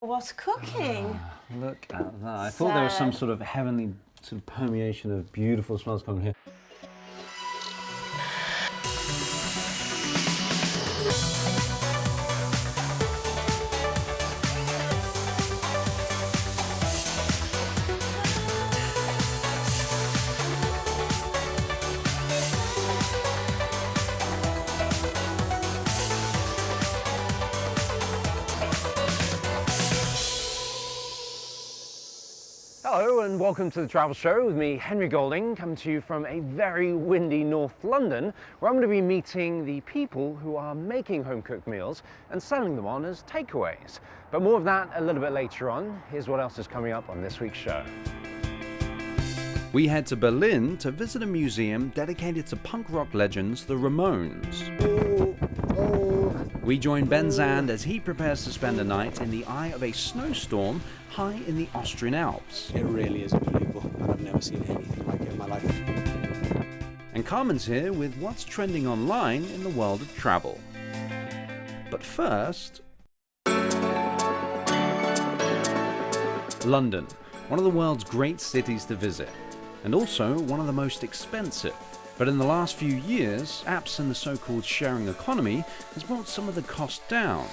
What's cooking? Look at that. I thought there was some sort of heavenly sort of permeation of beautiful smells coming here. Hello and welcome to the Travel Show with me, Henry Golding, coming to you from a very windy North London, where I'm going to be meeting the people who are making home-cooked meals and selling them on as takeaways. But more of that a little bit later on. Here's what else is coming up on this week's show. We head to Berlin to visit a museum dedicated to punk rock legends, the Ramones. We join Ben Zand as he prepares to spend a night in the eye of a snowstorm high in the Austrian Alps. It really is unbelievable, and I've never seen anything like it in my life. And Carmen's here with what's trending online in the world of travel. But first, London, one of the world's great cities to visit, and also one of the most expensive. But in the last few years, apps and the so-called sharing economy has brought some of the cost down.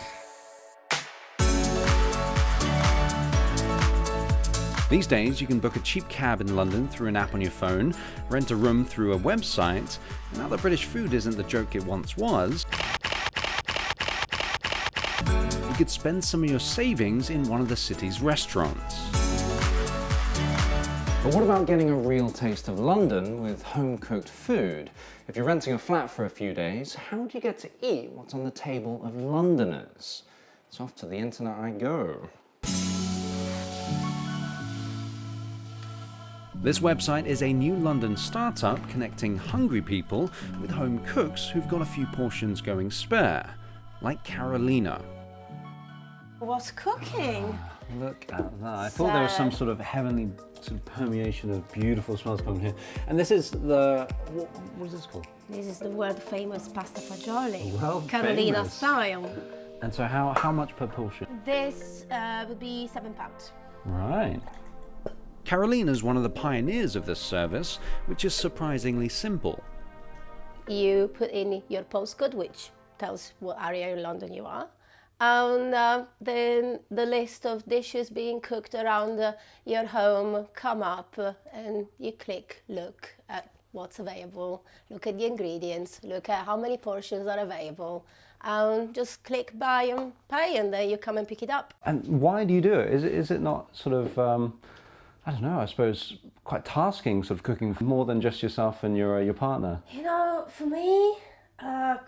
These days, you can book a cheap cab in London through an app on your phone, rent a room through a website, and now that British food isn't the joke it once was, you could spend some of your savings in one of the city's restaurants. But what about getting a real taste of London with home-cooked food? If you're renting a flat for a few days, how do you get to eat what's on the table of Londoners? So off to the internet I go. This website is a new London startup connecting hungry people with home cooks who've got a few portions going spare, like Carolina. What's cooking? Look at that. I thought there was some sort of heavenly sort of permeation of beautiful smells coming here. And this is the, what is this called? This is the world famous pasta fagioli, World Carolina famous. style. And so how much per portion? This would be £7. Right. Carolina's one of the pioneers of this service, which is surprisingly simple. You put in your postcode, which tells what area in London you are, and then the list of dishes being cooked around your home come up, and you click, look at what's available, look at the ingredients, look at how many portions are available, and just click buy and pay, and then you come and pick it up. And why do you do it? Is it not sort of, I don't know, I suppose quite tasking, sort of cooking for more than just yourself and your partner? You know, for me,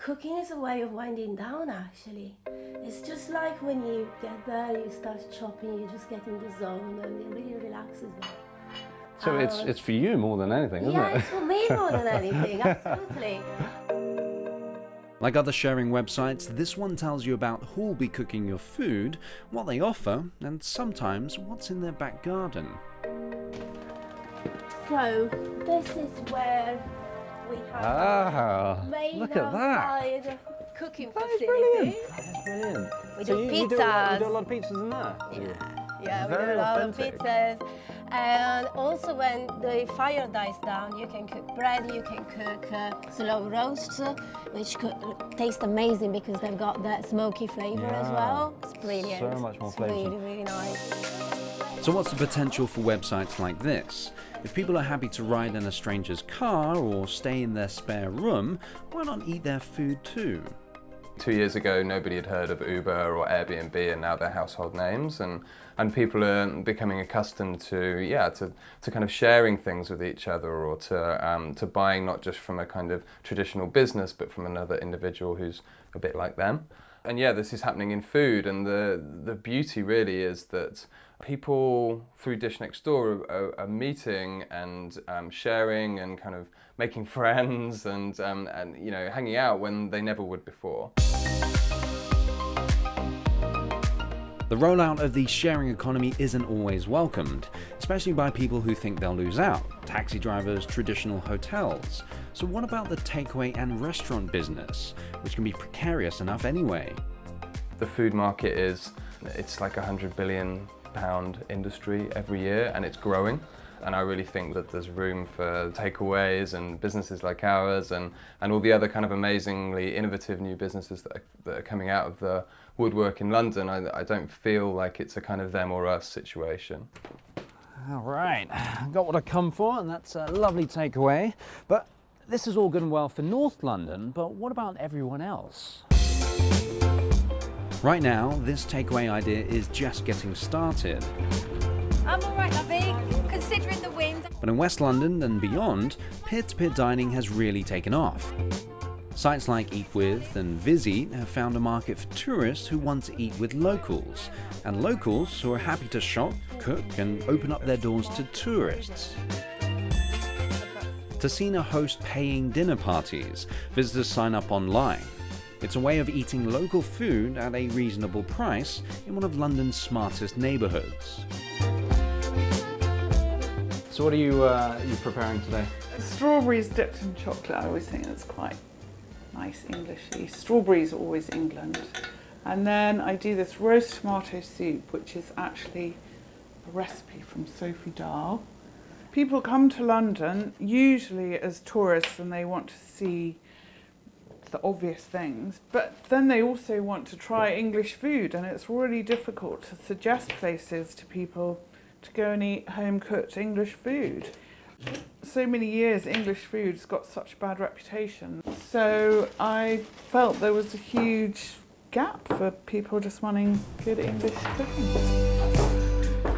cooking is a way of winding down, actually. It's just like when you get there, you start chopping, you just get in the zone, and it really relaxes me. So it's for you more than anything, isn't it? Yeah, it's for me more than anything, absolutely. Like other sharing websites, this one tells you about who'll be cooking your food, what they offer, and sometimes what's in their back garden. So, this is where we have made look at that. outside cooking facility. Brilliant. That's brilliant. We So do you pizzas. you do a lot of pizzas in there? Yeah, we do Very a lot authentic. of pizzas. And also when the fire dies down, you can cook bread, you can cook slow roasts, which taste amazing because they've got that smoky flavour as well. It's brilliant. So much more flavour. It's really, really nice. So what's the potential for websites like this? If people are happy to ride in a stranger's car or stay in their spare room, why not eat their food too? 2 years ago, nobody had heard of Uber or Airbnb, and now they're household names, and people are becoming accustomed to kind of sharing things with each other, or to buying not just from a kind of traditional business, but from another individual who's a bit like them. And yeah, this is happening in food, and the beauty really is that people through Dish Next Door are meeting and sharing and kind of making friends and you know, hanging out when they never would before. The rollout of the sharing economy isn't always welcomed, especially by people who think they'll lose out, taxi drivers, traditional hotels. So what about the takeaway and restaurant business, which can be precarious enough anyway? The food market is it's like £100 billion industry every year, and it's growing. And I really think that there's room for takeaways and businesses like ours and all the other kind of amazingly innovative new businesses that are coming out of the woodwork in London. I don't feel like it's a kind of them or us situation. All right, got what I come for, and that's a lovely takeaway. But this is all good and well for North London, but what about everyone else? Right now, this takeaway idea is just getting started. I'm all right, lovey, considering the wind. But in West London and beyond, peer-to-peer dining has really taken off. Sites like Eat With and Vizzy have found a market for tourists who want to eat with locals, and locals who are happy to shop, cook, and open up their doors to tourists. Tassina hosts paying dinner parties. Visitors sign up online. It's a way of eating local food at a reasonable price in one of London's smartest neighbourhoods. So what are you preparing today? Strawberries dipped in chocolate. I always think that's quite nice Englishy. Strawberries are always England. And then I do this roast tomato soup, which is actually a recipe from Sophie Dahl. People come to London usually as tourists and they want to see the obvious things, but then they also want to try English food, and it's really difficult to suggest places to people to go and eat home-cooked English food. So many years English food's got such a bad reputation, so I felt there was a huge gap for people just wanting good English cooking.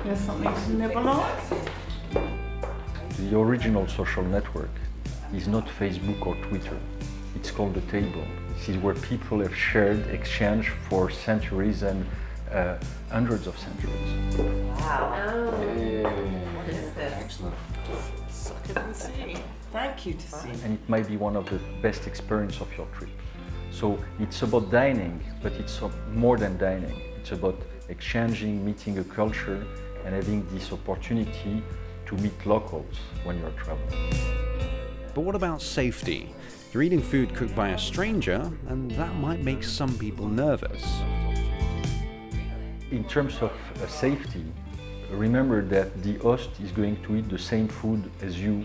Here's something to nibble on. The original social network is not Facebook or Twitter. It's called the table. This is where people have shared, exchanged for centuries and hundreds of centuries. Wow. What is this? Excellent. Suck it and see. Thank you, Tassina. And it might be one of the best experiences of your trip. So it's about dining, but it's more than dining. It's about exchanging, meeting a culture, and having this opportunity to meet locals when you're traveling. But what about safety? You're eating food cooked by a stranger, and that might make some people nervous. In terms of safety, remember that the host is going to eat the same food as you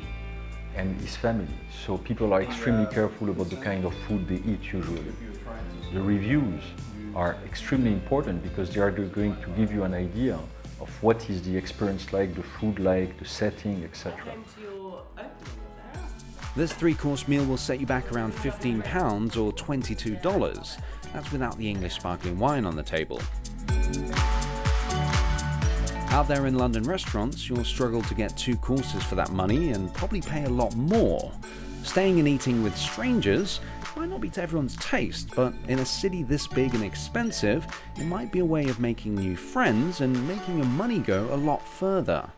and his family. So people are extremely careful about the kind of food they eat usually. The reviews are extremely important because they are going to give you an idea of what is the experience like, the food like, the setting, etc. This 3-course meal will set you back around £15 or $22. That's without the English sparkling wine on the table. Out there in London restaurants, you'll struggle to get 2 courses for that money and probably pay a lot more. Staying and eating with strangers might not be to everyone's taste, but in a city this big and expensive, it might be a way of making new friends and making your money go a lot further.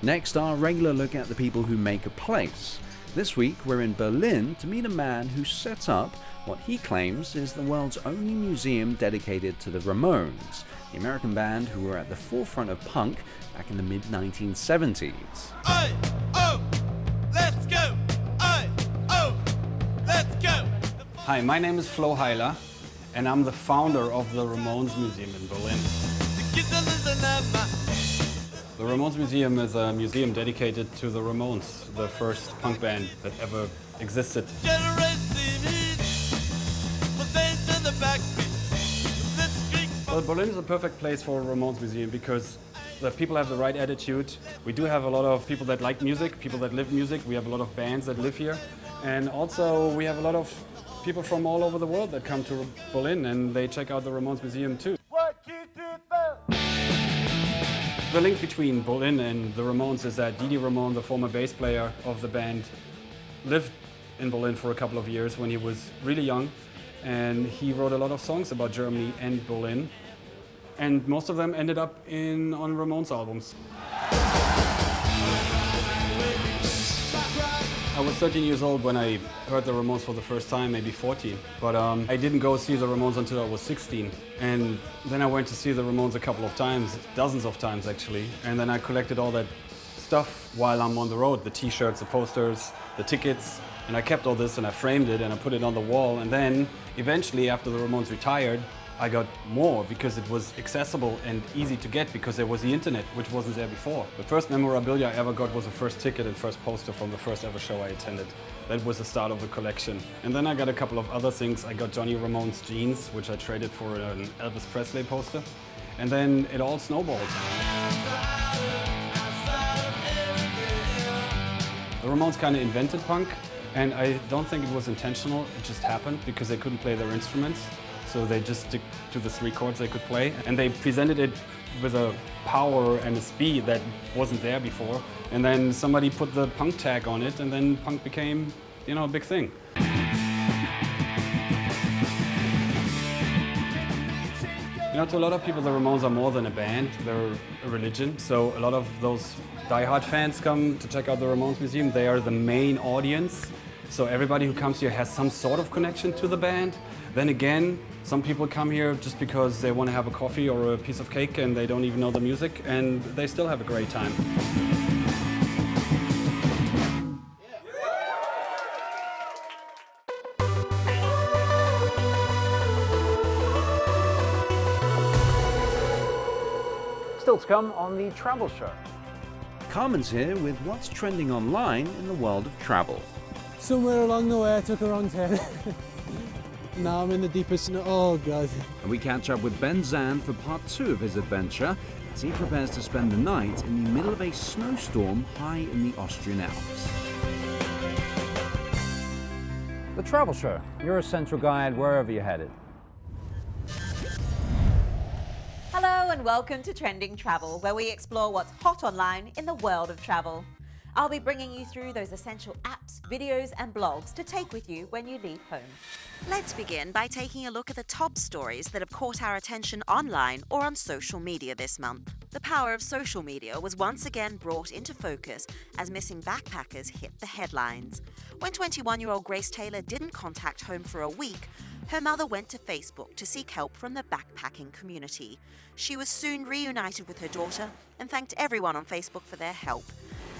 Next, our regular look at the people who make a place. This week, we're in Berlin to meet a man who set up what he claims is the world's only museum dedicated to the Ramones, the American band who were at the forefront of punk back in the mid-1970s. Oi, oh, let's go! Oi, oh, let's go! Hi, my name is Flo Heiler, and I'm the founder of the Ramones Museum in Berlin. The Ramones Museum is a museum dedicated to the Ramones, the first punk band that ever existed. Well, Berlin is a perfect place for a Ramones Museum because the people have the right attitude. We do have a lot of people that like music, people that live music. We have a lot of bands that live here. And also we have a lot of people from all over the world that come to Berlin and they check out the Ramones Museum too. 1, 2, 3, 4. The link between Berlin and the Ramones is that Didi Ramon, the former bass player of the band, lived in Berlin for a couple of years when he was really young, and he wrote a lot of songs about Germany and Berlin, and most of them ended up on Ramones albums. I was 13 years old when I heard the Ramones for the first time, maybe 14. But I didn't go see the Ramones until I was 16. And then I went to see the Ramones a couple of times, dozens of times actually. And then I collected all that stuff while I'm on the road, the t-shirts, the posters, the tickets. And I kept all this and I framed it and I put it on the wall. And then eventually, after the Ramones retired, I got more because it was accessible and easy to get because there was the internet, which wasn't there before. The first memorabilia I ever got was the first ticket and first poster from the first ever show I attended. That was the start of the collection. And then I got a couple of other things. I got Johnny Ramone's jeans, which I traded for an Elvis Presley poster. And then it all snowballed. The Ramones kind of invented punk, and I don't think it was intentional. It just happened because they couldn't play their instruments. So they just stick to the 3 chords they could play. And they presented it with a power and a speed that wasn't there before. And then somebody put the punk tag on it, and then punk became, you know, a big thing. You know, to a lot of people, the Ramones are more than a band, they're a religion. So a lot of those die-hard fans come to check out the Ramones Museum. They are the main audience. So everybody who comes here has some sort of connection to the band. Then again, some people come here just because they want to have a coffee or a piece of cake and they don't even know the music, and they still have a great time. Still to come on the Travel Show. Carmen's here with what's trending online in the world of travel. Somewhere along the way I took a wrong turn. Now I'm in the deepest snow. Oh God. And we catch up with Ben Zan for part 2 of his adventure as he prepares to spend the night in the middle of a snowstorm high in the Austrian Alps. The Travel Show, your essential guide wherever you're headed. Hello and welcome to Trending Travel, where we explore what's hot online in the world of travel. I'll be bringing you through those essential apps, videos and blogs to take with you when you leave home. Let's begin by taking a look at the top stories that have caught our attention online or on social media this month. The power of social media was once again brought into focus as missing backpackers hit the headlines. When 21-year-old Grace Taylor didn't contact home for a week, her mother went to Facebook to seek help from the backpacking community. She was soon reunited with her daughter and thanked everyone on Facebook for their help.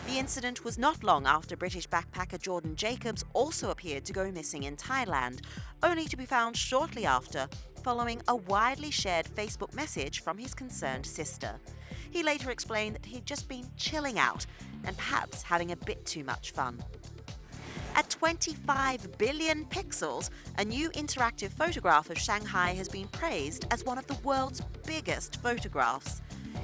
The incident was not long after British backpacker Jordan Jacobs also appeared to go missing in Thailand, only to be found shortly after, following a widely shared Facebook message from his concerned sister. He later explained that he'd just been chilling out and perhaps having a bit too much fun. At 25 billion pixels, a new interactive photograph of Shanghai has been praised as one of the world's biggest photographs.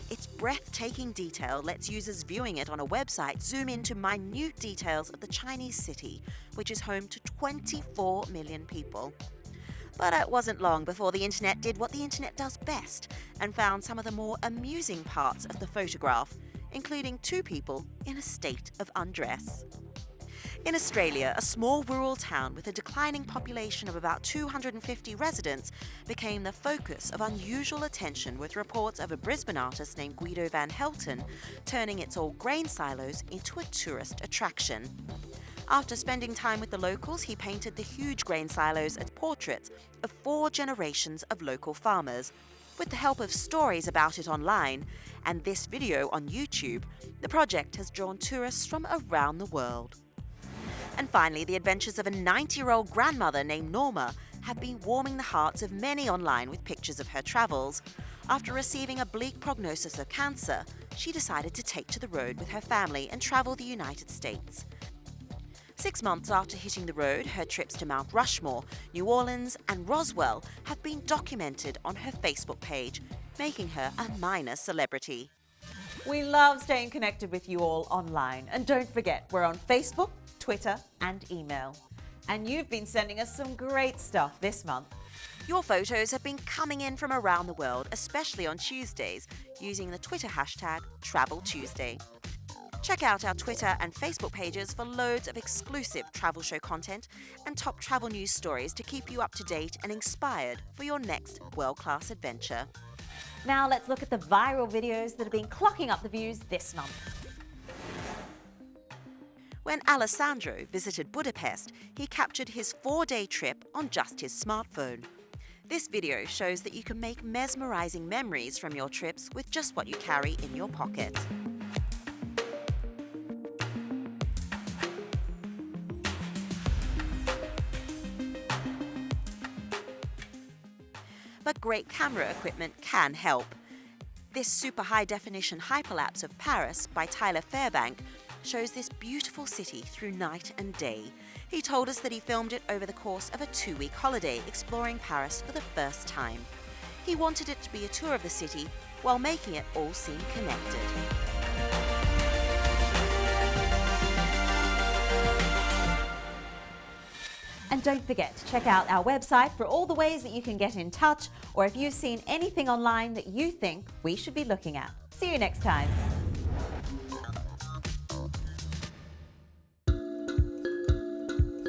Its breathtaking detail lets users viewing it on a website zoom into minute details of the Chinese city, which is home to 24 million people. But it wasn't long before the internet did what the internet does best and found some of the more amusing parts of the photograph, including 2 people in a state of undress. In Australia, a small rural town with a declining population of about 250 residents became the focus of unusual attention with reports of a Brisbane artist named Guido van Helten turning its old grain silos into a tourist attraction. After spending time with the locals, he painted the huge grain silos as portraits of 4 generations of local farmers. With the help of stories about it online and this video on YouTube, the project has drawn tourists from around the world. And finally, the adventures of a 90-year-old grandmother named Norma have been warming the hearts of many online with pictures of her travels. After receiving a bleak prognosis of cancer, she decided to take to the road with her family and travel the United States. 6 months after hitting the road, her trips to Mount Rushmore, New Orleans and Roswell have been documented on her Facebook page, making her a minor celebrity. We love staying connected with you all online, and don't forget, we're on Facebook, Twitter and email. And you've been sending us some great stuff this month. Your photos have been coming in from around the world, especially on Tuesdays, using the Twitter hashtag TravelTuesday. Check out our Twitter and Facebook pages for loads of exclusive travel show content and top travel news stories to keep you up to date and inspired for your next world-class adventure. Now let's look at the viral videos that have been clocking up the views this month. When Alessandro visited Budapest, he captured his 4-day trip on just his smartphone. This video shows that you can make mesmerizing memories from your trips with just what you carry in your pocket. But great camera equipment can help. This super high-definition hyperlapse of Paris by Tyler Fairbank shows this beautiful city through night and day. He told us that he filmed it over the course of a 2-week holiday exploring Paris for the first time. He wanted it to be a tour of the city while making it all seem connected. And don't forget to check out our website for all the ways that you can get in touch, or if you've seen anything online that you think we should be looking at. See you next time.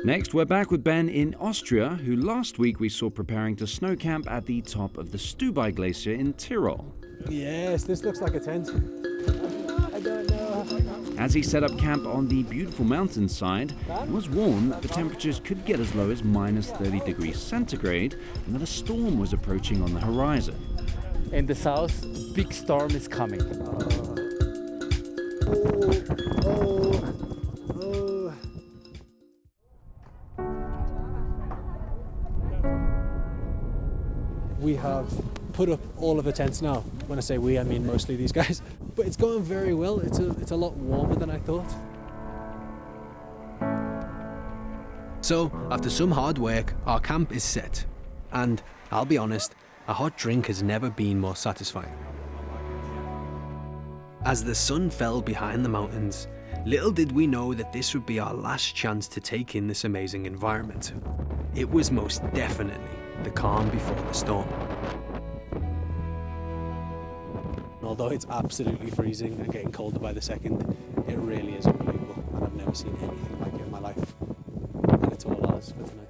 Next, we're back with Ben in Austria, who last week we saw preparing to snow camp at the top of the Stubai Glacier in Tyrol. Yes, this looks like a tent. I don't know. As he set up camp on the beautiful mountainside, he was warned that the temperatures could get as low as minus 30 degrees centigrade and that a storm was approaching on the horizon. In the south, big storm is coming. We have put up all of the tents now. When I say we, I mean mostly these guys. But it's going very well. It's a lot warmer than I thought. So, after some hard work, our camp is set. And, I'll be honest, a hot drink has never been more satisfying. As the sun fell behind the mountains, little did we know that this would be our last chance to take in this amazing environment. It was most definitely the calm before the storm. Although it's absolutely freezing and getting colder by the second, it really is unbelievable, and I've never seen anything like it in my life. And it's all ours for tonight.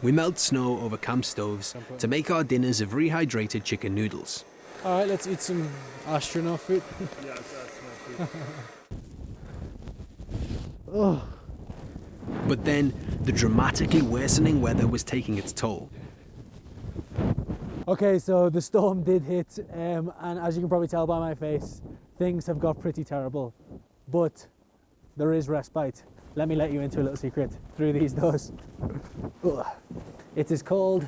We melt snow over camp stoves to make our dinners of rehydrated chicken noodles. Alright, let's eat some astronaut food. Yes, astronaut food. Oh. But then, the dramatically worsening weather was taking its toll. Okay, so the storm did hit, and as you can probably tell by my face, things have got pretty terrible. But there is respite. Let me let you into a little secret through these doors. It is called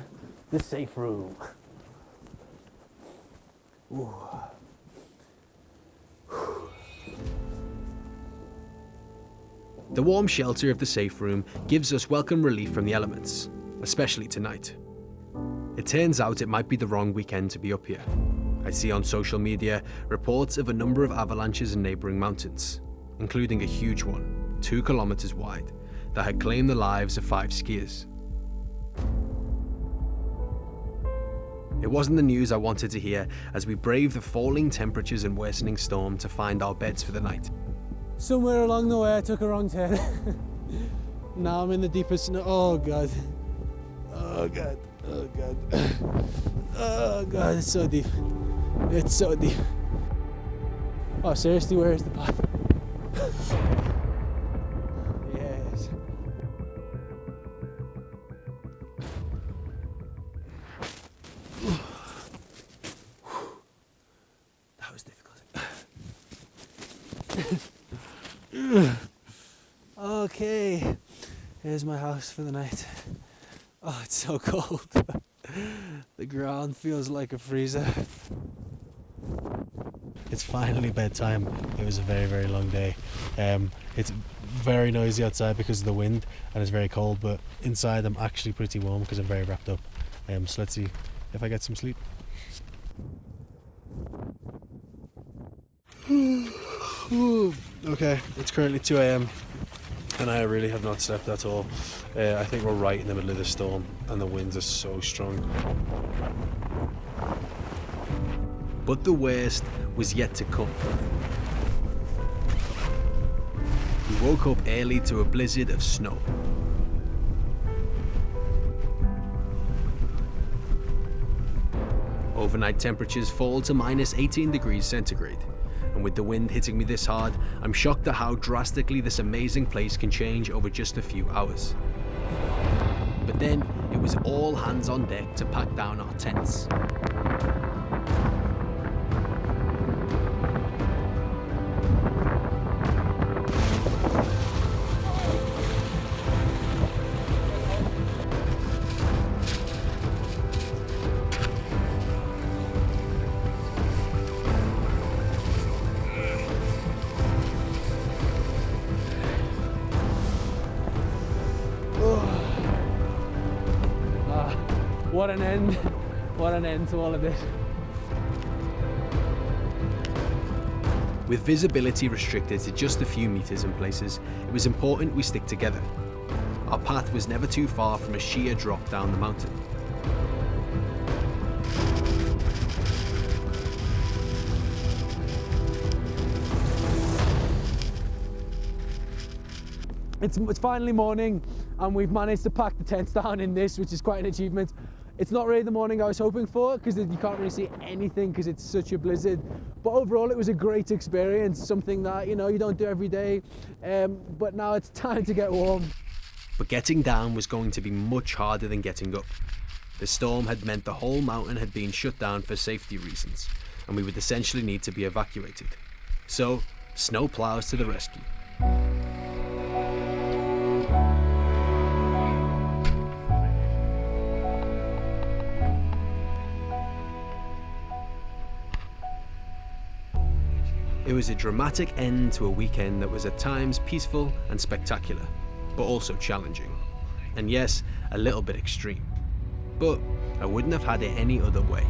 the safe room. Ooh. The warm shelter of the safe room gives us welcome relief from the elements, especially tonight. It turns out it might be the wrong weekend to be up here. I see on social media reports of a number of avalanches in neighbouring mountains, including a huge one, 2 kilometres wide, that had claimed the lives of 5 skiers. It wasn't the news I wanted to hear as we braved the falling temperatures and worsening storm to find our beds for the night. Somewhere along the way I took a wrong turn. Now I'm in the deepest snow. Oh god. Oh god. Oh god. Oh god, it's so deep. It's so deep. Oh seriously, where is the path? Yes. That was difficult. Okay, here's my house for the night. Oh, it's so cold. The ground feels like a freezer. It's finally bedtime. It was a very, very long day. It's very noisy outside because of the wind and it's very cold, but inside I'm actually pretty warm because I'm very wrapped up. So let's see if I get some sleep. Okay, it's currently 2 AM and I really have not slept at all. I think we're right in the middle of the storm and the winds are so strong. But the worst was yet to come. We woke up early to a blizzard of snow. Overnight temperatures fall to minus 18 degrees centigrade. And with the wind hitting me this hard, I'm shocked at how drastically this amazing place can change over just a few hours. But then, it was all hands on deck to pack down our tents. What an end to all of this. With visibility restricted to just a few meters in places, it was important we stick together. Our path was never too far from a sheer drop down the mountain. It's finally morning and we've managed to pack the tents down in this, which is quite an achievement. It's not really the morning I was hoping for because you can't really see anything because it's such a blizzard. But overall it was a great experience, something that you don't do every day. But now it's time to get warm. But getting down was going to be much harder than getting up. The storm had meant the whole mountain had been shut down for safety reasons, and we would essentially need to be evacuated. So, snow plows to the rescue. It was a dramatic end to a weekend that was at times peaceful and spectacular, but also challenging. And yes, a little bit extreme. But I wouldn't have had it any other way.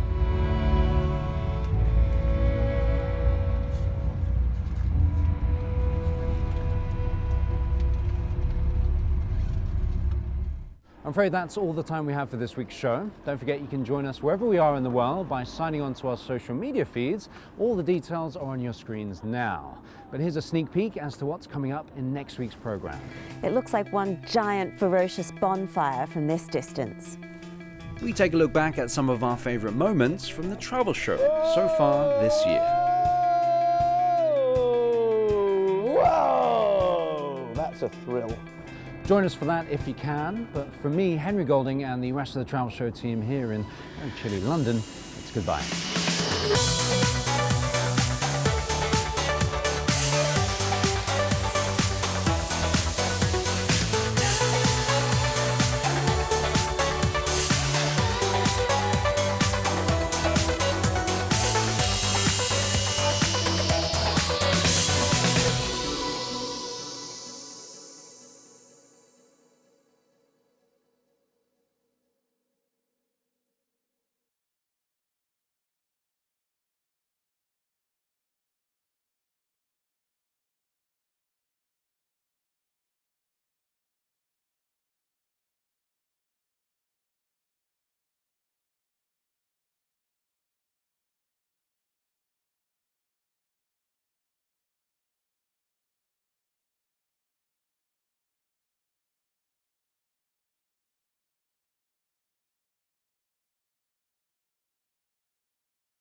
I'm afraid that's all the time we have for this week's show. Don't forget you can join us wherever we are in the world by signing on to our social media feeds. All the details are on your screens now. But here's a sneak peek as to what's coming up in next week's program. It looks like one giant ferocious bonfire from this distance. We take a look back at some of our favourite moments from the travel show so far this year. Whoa! That's a thrill. Join us for that if you can, but from me, Henry Golding, and the rest of the Travel Show team here in chilly London, it's goodbye.